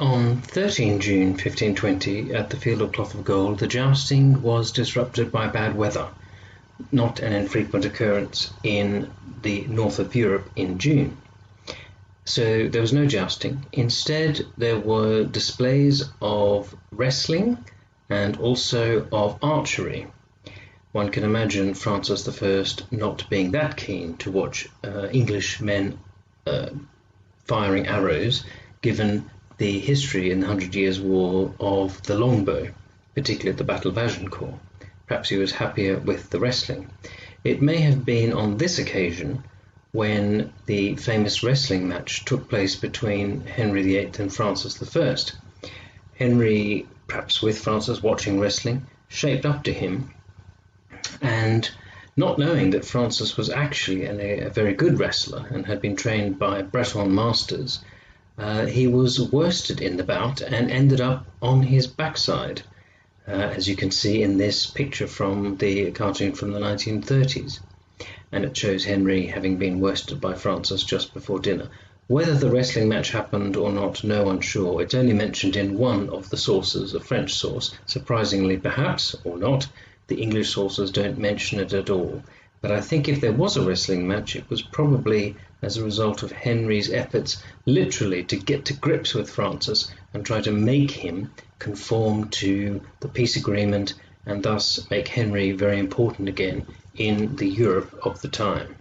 On 13 June 1520, at the Field of Cloth of Gold, the jousting was disrupted by bad weather, not an infrequent occurrence in the north of Europe in June. So there was no jousting. Instead, there were displays of wrestling and also of archery. One can imagine Francis I not being that keen to watch English men firing arrows, given the history in the Hundred Years' War of the longbow, particularly at the Battle of Agincourt. Perhaps he was happier with the wrestling. It may have been on this occasion when the famous wrestling match took place between Henry VIII and Francis I. Henry, perhaps with Francis watching wrestling, shaped up to him, and not knowing that Francis was actually a very good wrestler and had been trained by Breton masters, he was worsted in the bout and ended up on his backside, as you can see in this picture from the cartoon from the 1930s. And it shows Henry having been worsted by Francis just before dinner. Whether the wrestling match happened or not, no one's sure. It's only mentioned in one of the sources, a French source. Surprisingly, perhaps, or not, the English sources don't mention it at all. But I think if there was a wrestling match, it was probably as a result of Henry's efforts literally to get to grips with Francis and try to make him conform to the peace agreement and thus make Henry very important again in the Europe of the time.